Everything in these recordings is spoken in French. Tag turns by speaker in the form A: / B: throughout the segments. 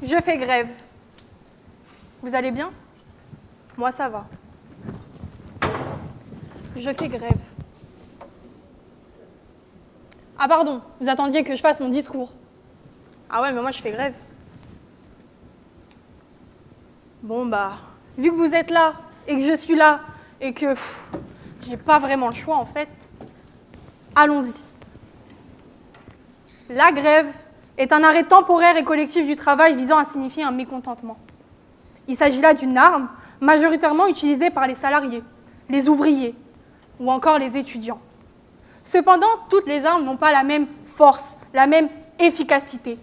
A: Je fais grève. Vous allez bien? Moi, ça va. Je fais grève. Ah pardon, vous attendiez que je fasse mon discours. Ah ouais, mais moi je fais grève. Bon bah, vu que vous êtes là, et que je suis là, et que j'ai pas vraiment le choix en fait, allons-y. La grève est un arrêt temporaire et collectif du travail visant à signifier un mécontentement. Il s'agit là d'une arme majoritairement utilisée par les salariés, les ouvriers ou encore les étudiants. Cependant, toutes les armes n'ont pas la même force, la même efficacité.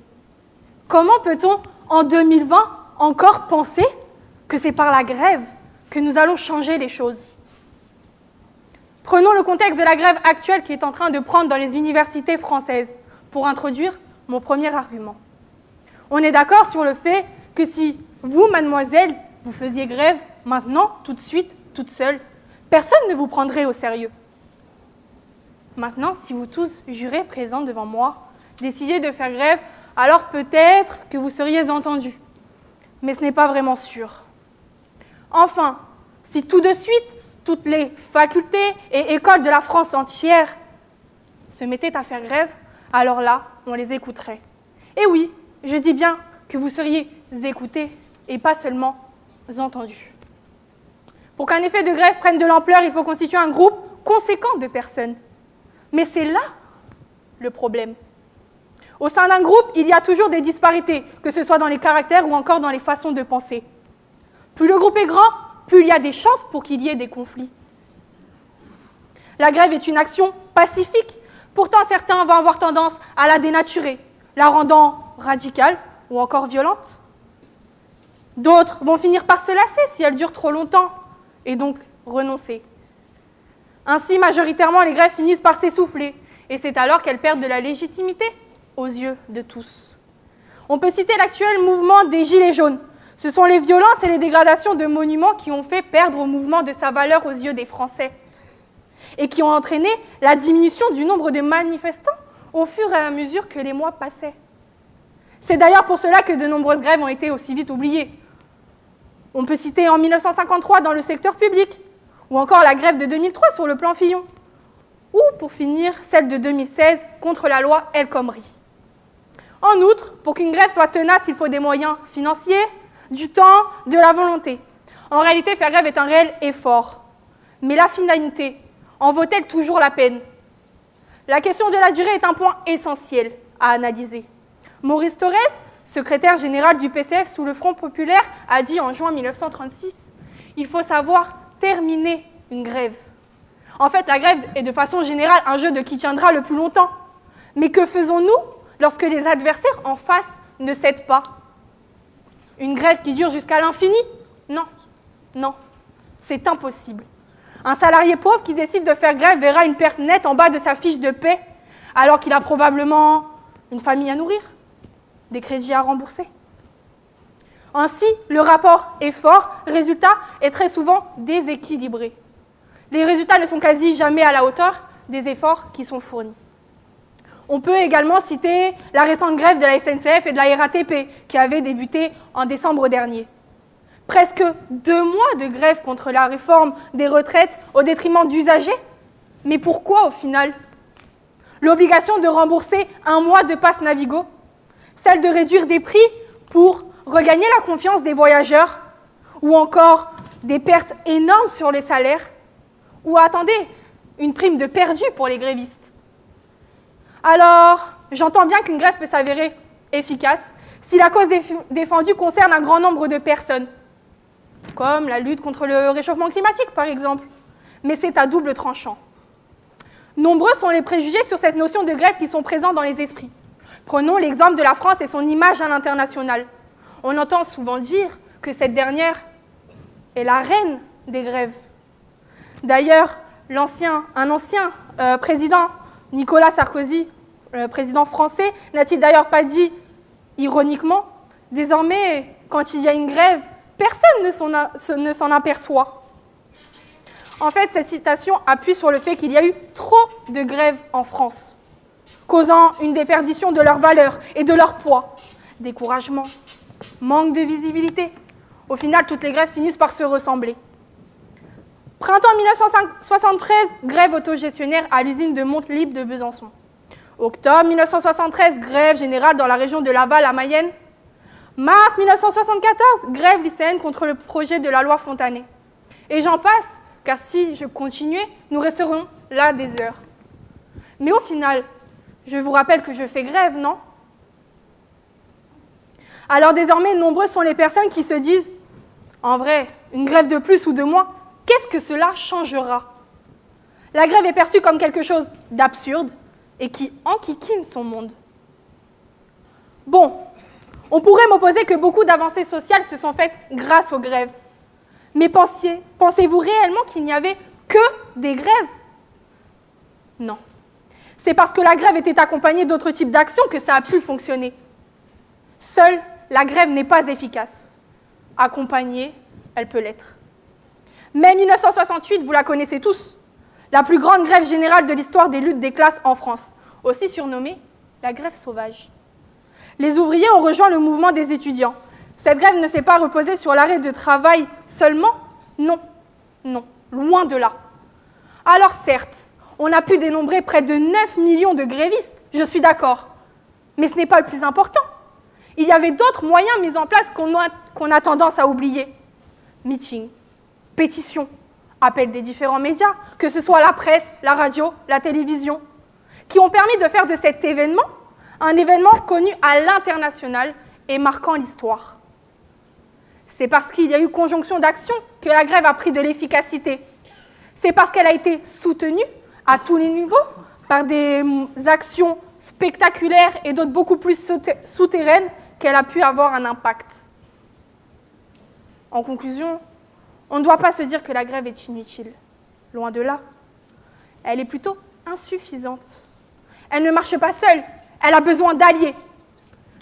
A: Comment peut-on, en 2020, encore penser que c'est par la grève que nous allons changer les choses? Prenons le contexte de la grève actuelle qui est en train de prendre dans les universités françaises pour introduire mon premier argument. On est d'accord sur le fait que si vous, mademoiselle, vous faisiez grève maintenant, tout de suite, toute seule, personne ne vous prendrait au sérieux. Maintenant, si vous tous, jurés présents devant moi, décidiez de faire grève, alors peut-être que vous seriez entendus. Mais ce n'est pas vraiment sûr. Enfin, si tout de suite, toutes les facultés et écoles de la France entière se mettaient à faire grève, alors là, on les écouterait. Et oui, je dis bien que vous seriez écoutés et pas seulement entendus. Pour qu'un effet de grève prenne de l'ampleur, il faut constituer un groupe conséquent de personnes. Mais c'est là le problème. Au sein d'un groupe, il y a toujours des disparités, que ce soit dans les caractères ou encore dans les façons de penser. Plus le groupe est grand, plus il y a des chances pour qu'il y ait des conflits. La grève est une action pacifique. Pourtant, certains vont avoir tendance à la dénaturer, la rendant radicale ou encore violente. D'autres vont finir par se lasser si elle dure trop longtemps et donc renoncer. Ainsi, majoritairement, les grèves finissent par s'essouffler et c'est alors qu'elles perdent de la légitimité aux yeux de tous. On peut citer l'actuel mouvement des Gilets jaunes. Ce sont les violences et les dégradations de monuments qui ont fait perdre au mouvement de sa valeur aux yeux des Français et qui ont entraîné la diminution du nombre de manifestants au fur et à mesure que les mois passaient. C'est d'ailleurs pour cela que de nombreuses grèves ont été aussi vite oubliées. On peut citer en 1953 dans le secteur public, ou encore la grève de 2003 sur le plan Fillon, ou pour finir, celle de 2016 contre la loi El Khomri. En outre, pour qu'une grève soit tenace, il faut des moyens financiers, du temps, de la volonté. En réalité, faire grève est un réel effort. Mais la finalité, en vaut-elle toujours la peine? La question de la durée est un point essentiel à analyser. Maurice Thorez, secrétaire général du PCF sous le Front populaire, a dit en juin 1936 « Il faut savoir terminer une grève ». En fait, la grève est de façon générale un jeu de qui tiendra le plus longtemps. Mais que faisons-nous lorsque les adversaires en face ne cèdent pas? Une grève qui dure jusqu'à l'infini? Non, non, c'est impossible. Un salarié pauvre qui décide de faire grève verra une perte nette en bas de sa fiche de paie, alors qu'il a probablement une famille à nourrir, des crédits à rembourser. Ainsi, le rapport effort-résultat est très souvent déséquilibré. Les résultats ne sont quasi jamais à la hauteur des efforts qui sont fournis. On peut également citer la récente grève de la SNCF et de la RATP qui avait débuté en décembre dernier. Presque 2 mois de grève contre la réforme des retraites au détriment d'usagers. Mais pourquoi au final? L'obligation de rembourser 1 mois de passe Navigo, celle de réduire des prix pour regagner la confiance des voyageurs, ou encore des pertes énormes sur les salaires, ou attendez, une prime de perdu pour les grévistes. Alors, j'entends bien qu'une grève peut s'avérer efficace si la cause défendue concerne un grand nombre de personnes, comme la lutte contre le réchauffement climatique par exemple, mais c'est à double tranchant. Nombreux sont les préjugés sur cette notion de grève qui sont présents dans les esprits. Prenons l'exemple de la France et son image à l'international. On entend souvent dire que cette dernière est la reine des grèves. D'ailleurs, un ancien président, Nicolas Sarkozy, président français, n'a-t-il d'ailleurs pas dit, ironiquement, « Désormais, quand il y a une grève, personne ne s'en aperçoit ». En fait, cette citation appuie sur le fait qu'il y a eu trop de grèves en France, causant une déperdition de leur valeur et de leur poids, découragement, manque de visibilité. Au final, toutes les grèves finissent par se ressembler. Printemps 1973, grève autogestionnaire à l'usine de Monte-Libre de Besançon. Octobre 1973, grève générale dans la région de Laval à Mayenne. Mars 1974, grève lycéenne contre le projet de la loi Fontanet. Et j'en passe, car si je continuais, nous resterons là des heures. Mais au final, je vous rappelle que je fais grève, non? Alors désormais, nombreuses sont les personnes qui se disent « En vrai, une grève de plus ou de moins, qu'est-ce que cela changera ?» La grève est perçue comme quelque chose d'absurde et qui enquiquine son monde. Bon, on pourrait m'opposer que beaucoup d'avancées sociales se sont faites grâce aux grèves. Mais pensez-vous réellement qu'il n'y avait que des grèves? Non. C'est parce que la grève était accompagnée d'autres types d'actions que ça a pu fonctionner. Seule la grève n'est pas efficace. Accompagnée, elle peut l'être. Mai 1968, vous la connaissez tous, la plus grande grève générale de l'histoire des luttes des classes en France, aussi surnommée la grève sauvage. Les ouvriers ont rejoint le mouvement des étudiants. Cette grève ne s'est pas reposée sur l'arrêt de travail seulement. Non, loin de là. Alors certes, on a pu dénombrer près de 9 millions de grévistes, je suis d'accord. Mais ce n'est pas le plus important. Il y avait d'autres moyens mis en place qu'on a tendance à oublier. Meetings, pétitions, appels des différents médias, que ce soit la presse, la radio, la télévision, qui ont permis de faire de cet événement un événement connu à l'international et marquant l'histoire. C'est parce qu'il y a eu conjonction d'actions que la grève a pris de l'efficacité. C'est parce qu'elle a été soutenue à tous les niveaux par des actions spectaculaires et d'autres beaucoup plus souterraines qu'elle a pu avoir un impact. En conclusion, on ne doit pas se dire que la grève est inutile. Loin de là. Elle est plutôt insuffisante. Elle ne marche pas seule. Elle a besoin d'alliés.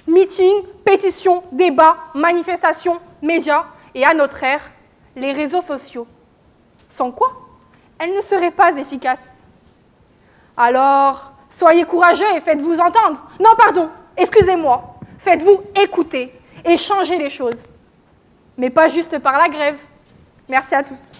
A: Meetings, pétitions, débats, manifestations, médias et à notre ère, les réseaux sociaux. Sans quoi, elle ne serait pas efficace. Alors, soyez courageux et faites-vous entendre. Non, pardon, excusez-moi. Faites-vous écouter et changer les choses. Mais pas juste par la grève. Merci à tous.